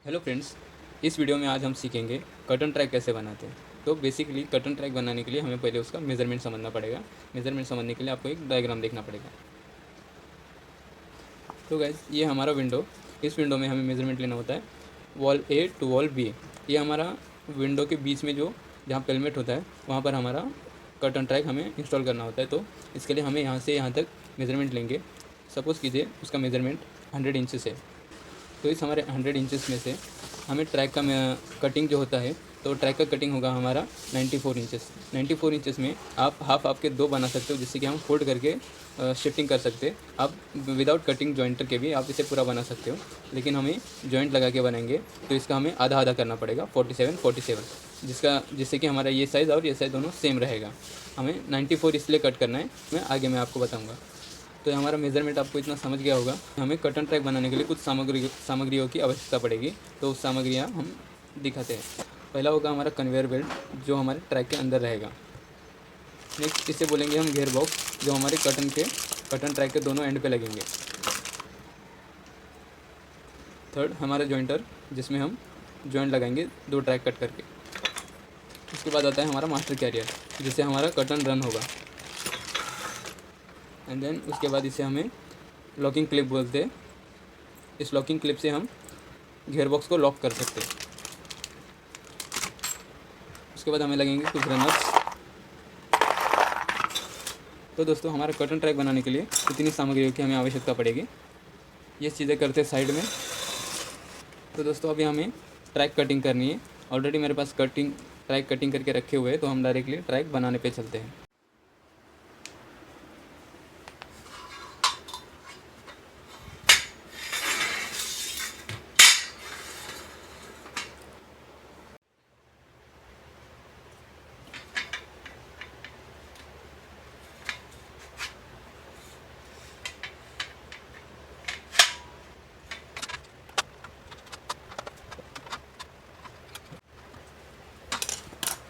Hello friends, इस video में आज हम सीखेंगे कर्टन ट्रैक कैसे बनाते हैं। तो बेसिकली कर्टन ट्रैक बनाने के लिए हमें पहले उसका मेज़रमेंट समझना पड़ेगा। मेज़रमेंट समझने के लिए आपको एक डायग्राम देखना पड़ेगा। तो गाइस, ये हमारा विंडो, इस विंडो में हमें मेज़रमेंट लेना होता है wall A to wall B. ये हमारा विंडो के बीच में जो जहाँ पेलमेट होता है वहाँ पर हमारा कर्टन ट्रैक हमें इंस्टॉल करना होता है। तो इसके लिए हमें यहाँ से यहाँ तक मेज़रमेंट लेंगे। सपोज़ कीजिए उसका मेज़रमेंट 100 इंचेस है। तो इस हमारे 100 इंचेस में से हमें ट्रैक का कटिंग जो होता है, तो ट्रैक का कटिंग होगा हमारा 94 इंचेस। 94 इंचेस में आप हाफ हाफ के दो बना सकते हो, जिससे कि हम फोल्ड करके शिफ्टिंग कर सकते हैं। आप विदाउट कटिंग जॉइंटर के भी आप इसे पूरा बना सकते हो, लेकिन हमें जॉइंट लगा के बनाएंगे तो इसका हमें आधा आधा करना पड़ेगा, 47 जिससे कि हमारा ये साइज़ और ये साइज़ दोनों सेम रहेगा। हमें 94 इसलिए कट करना है, मैं आपको बताऊँगा। तो हमारा मेज़रमेंट आपको इतना समझ गया होगा। हमें कर्टन ट्रैक बनाने के लिए कुछ सामग्रियों की आवश्यकता पड़ेगी। तो उस सामग्रियाँ हम दिखाते हैं। पहला होगा हमारा कन्वेयर बेल्ट, जो हमारे ट्रैक के अंदर रहेगा। नेक्स्ट इसे बोलेंगे हम गियर बॉक्स, जो हमारे कर्टन ट्रैक के दोनों एंड पे लगेंगे। थर्ड हमारा जॉइंटर, जिसमें हम जॉइंट लगाएंगे दो ट्रैक कट करके। उसके बाद आता है हमारा मास्टर कैरियर, जिससे हमारा कर्टन रन होगा। एंड देन उसके बाद इसे हमें लॉकिंग क्लिप बोलते हैं। इस लॉकिंग क्लिप से हम गियर बॉक्स को लॉक कर सकते हैं। उसके बाद हमें लगेंगे कुछ रनर्स। तो दोस्तों, हमारा कर्टन ट्रैक बनाने के लिए इतनी सामग्रियों की हमें आवश्यकता पड़ेगी। ये चीज़ें करते साइड में। तो दोस्तों, अभी हमें ट्रैक कटिंग करनी है। ऑलरेडी मेरे पास ट्रैक कटिंग करके रखे हुए हैं, तो हम डायरेक्टली ट्रैक बनाने पे चलते हैं।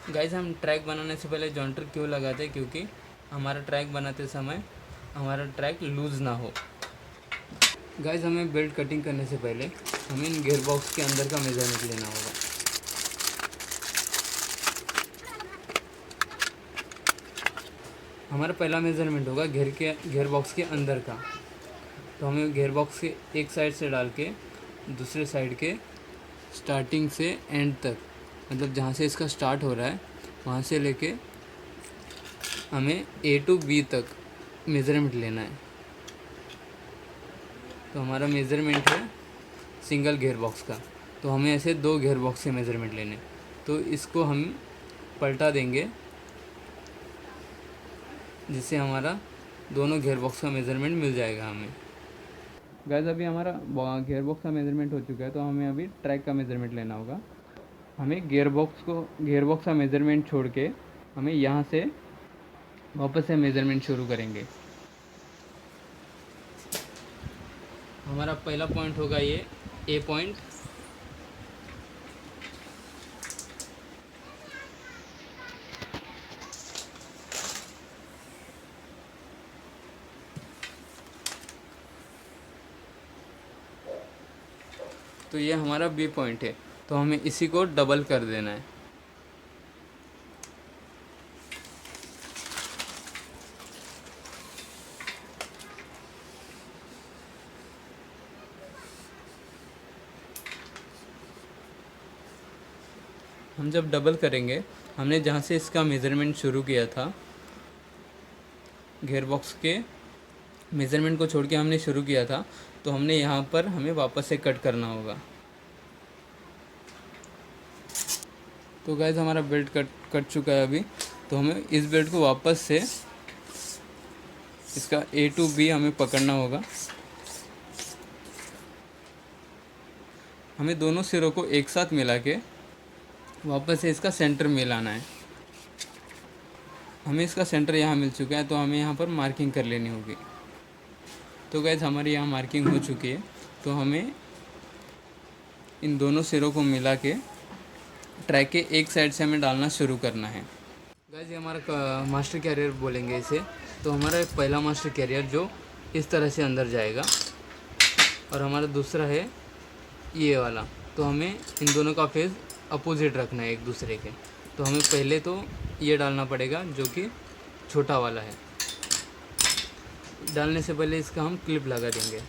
गाइस, हम ट्रैक बनाने से पहले जॉइंटर क्यों लगाते हैं? क्योंकि हमारा ट्रैक बनाते समय हमारा ट्रैक लूज़ ना हो। गाइस, हमें बेल्ट कटिंग करने से पहले हमें इन गियर बॉक्स के अंदर का मेजरमेंट लेना होगा। हमारा पहला मेजरमेंट होगा गियर बॉक्स के अंदर का। तो हमें गियर बॉक्स के एक साइड से डाल के दूसरे साइड के स्टार्टिंग से एंड तक, मतलब जहाँ से इसका स्टार्ट हो रहा है वहाँ से लेके हमें ए टू बी तक मेज़रमेंट लेना है। तो हमारा मेज़रमेंट है सिंगल गियर बॉक्स का। तो हमें ऐसे दो गियर बॉक्स के मेज़रमेंट लेने। तो इसको हम पलटा देंगे, जिससे हमारा दोनों गियर बॉक्स का मेज़रमेंट मिल जाएगा हमें। गाइस, अभी हमारा गियर बॉक्स का मेज़रमेंट हो चुका है, तो हमें अभी ट्रैक का मेज़रमेंट लेना होगा। हमें गियर बॉक्स का मेज़रमेंट छोड़ के हमें यहाँ से वापस से मेज़रमेंट शुरू करेंगे। हमारा पहला पॉइंट होगा ये ए पॉइंट। तो ये हमारा बी पॉइंट है, तो हमें इसी को डबल कर देना है। हम जब डबल करेंगे, हमने जहाँ से इसका मेज़रमेंट शुरू किया था, गियर बॉक्स के मेज़रमेंट को छोड़ के हमने शुरू किया था, तो हमने यहाँ पर हमें वापस से कट करना होगा। तो गाइस, हमारा बेल्ट कट चुका है अभी। तो हमें इस बेल्ट को वापस से इसका ए टू बी हमें पकड़ना होगा। हमें दोनों सिरों को एक साथ मिला के वापस से इसका सेंटर में लाना है। हमें इसका सेंटर यहाँ मिल चुका है, तो हमें यहाँ पर मार्किंग कर लेनी होगी। तो गाइस, हमारी यहाँ मार्किंग हो चुकी है। तो हमें इन दोनों सिरों को मिला के ट्रैक के एक साइड से हमें डालना शुरू करना है। गाइस, ये हमारा मास्टर कैरियर बोलेंगे इसे। तो हमारा पहला मास्टर कैरियर जो इस तरह से अंदर जाएगा, और हमारा दूसरा है ये वाला, तो हमें इन दोनों का फेस अपोजिट रखना है एक दूसरे के। तो हमें पहले तो ये डालना पड़ेगा जो कि छोटा वाला है। डालने से पहले इसका हम क्लिप लगा देंगे।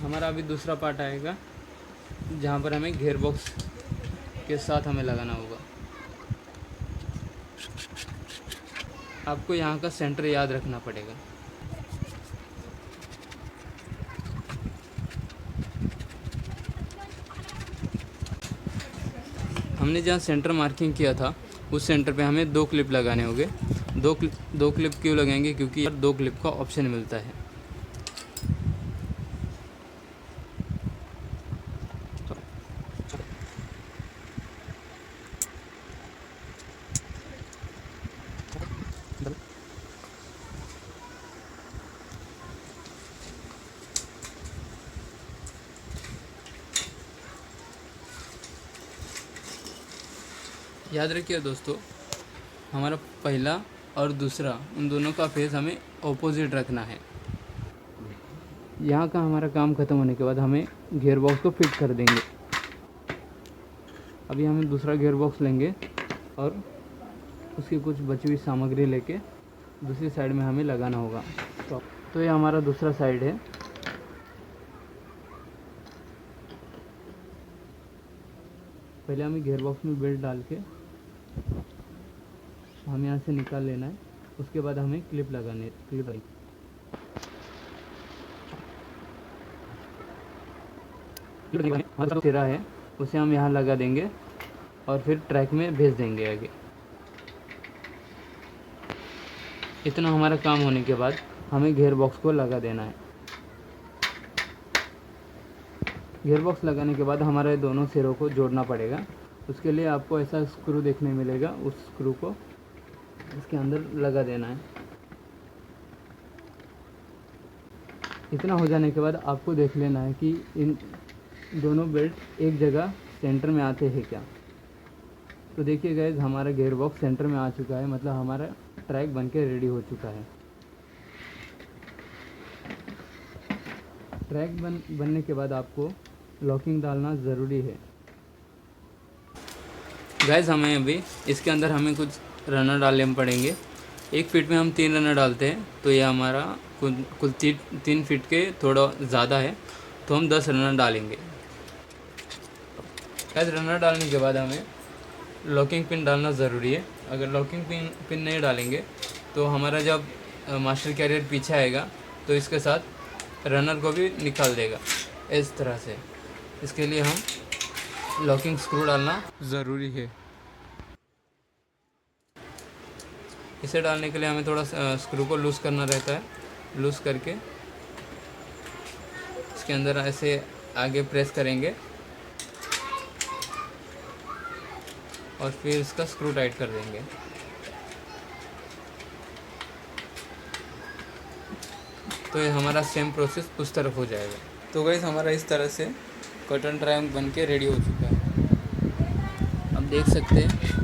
हमारा अभी दूसरा पार्ट आएगा जहाँ पर हमें गियर बॉक्स के साथ हमें लगाना होगा। आपको यहाँ का सेंटर याद रखना पड़ेगा। हमने जहाँ सेंटर मार्किंग किया था उस सेंटर पे हमें 2 क्लिप लगाने होंगे। दो क्लिप क्यों लगाएंगे? क्योंकि 2 क्लिप का ऑप्शन मिलता है। याद रखिए दोस्तों, हमारा पहला और दूसरा उन दोनों का फेस हमें ऑपोजिट रखना है। यहाँ का हमारा काम ख़त्म होने के बाद हमें गियर बॉक्स को फिट कर देंगे। अभी हमें दूसरा गियर बॉक्स लेंगे और उसकी कुछ बची हुई सामग्री लेके दूसरी साइड में हमें लगाना होगा। तो ये हमारा दूसरा साइड है। पहले हमें गियर बॉक्स में बेल्ट डाल के हमें यहाँ से निकाल लेना है। उसके बाद हमें क्लिप लगानी। सिरा है उसे हम यहाँ लगा देंगे और फिर ट्रैक में भेज देंगे आगे। इतना हमारा काम होने के बाद हमें गियर बॉक्स को लगा देना है। गियर बॉक्स लगाने के बाद हमारे दोनों सिरों को जोड़ना पड़ेगा। उसके लिए आपको ऐसा स्क्रू देखने मिलेगा, उस स्क्रू को इसके अंदर लगा देना है। इतना हो जाने के बाद आपको देख लेना है कि इन दोनों बेल्ट एक जगह सेंटर में आते हैं क्या। तो देखिए गाइस, हमारा गियर बॉक्स सेंटर में आ चुका है, मतलब हमारा ट्रैक बनके रेडी हो चुका है। ट्रैक बनने के बाद आपको लॉकिंग डालना ज़रूरी है। गाइस, हमें अभी इसके अंदर हमें कुछ रनर डालने पड़ेंगे। 1 फीट में हम 3 रनर डालते हैं, तो ये हमारा कुल 3 फीट के थोड़ा ज़्यादा है, तो हम 10 रनर डालेंगे। गाइस, रनर डालने के बाद हमें लॉकिंग पिन डालना ज़रूरी है। अगर लॉकिंग पिन नहीं डालेंगे तो हमारा जब मास्टर कैरियर पीछे आएगा तो इसके साथ रनर को भी निकाल देगा इस तरह से। इसके लिए हम लॉकिंग स्क्रू डालना ज़रूरी है। इसे डालने के लिए हमें थोड़ा स्क्रू को लूज़ करना रहता है। लूज़ करके इसके अंदर ऐसे आगे प्रेस करेंगे और फिर इसका स्क्रू टाइट कर देंगे। तो ये हमारा सेम प्रोसेस उस तरफ हो जाएगा। तो गाइस, हमारा इस तरह से कॉटन ट्रायंगल बन के रेडी हो चुका है। आप देख सकते हैं।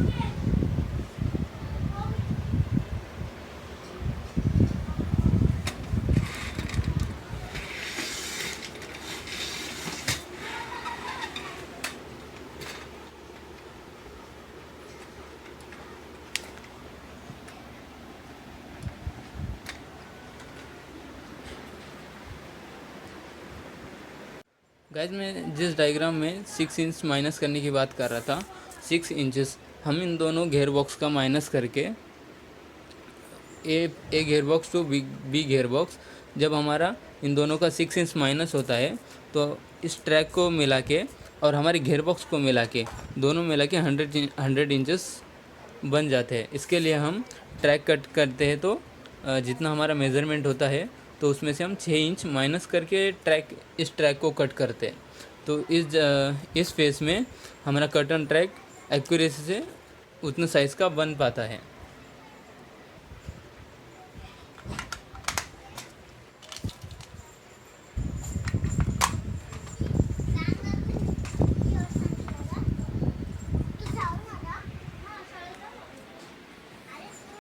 गाइस, मैं जिस डायग्राम में 6 इंच माइनस करने की बात कर रहा था, 6 इंचेस हम इन दोनों गियर बॉक्स का माइनस करके A gearbox to B gearbox, जब हमारा इन दोनों का 6 इंच माइनस होता है तो इस ट्रैक को मिला के और हमारे गियर बॉक्स को मिला के दोनों मिला के 100 इंचेस बन जाते हैं। इसके लिए हम ट्रैक कट करते हैं, तो जितना हमारा मेज़रमेंट होता है तो उसमें से हम 6 इंच माइनस करके इस ट्रैक को कट करते हैं। तो इस फेस में हमारा कटन ट्रैक एक्यूरेसी से उतना साइज़ का बन पाता है।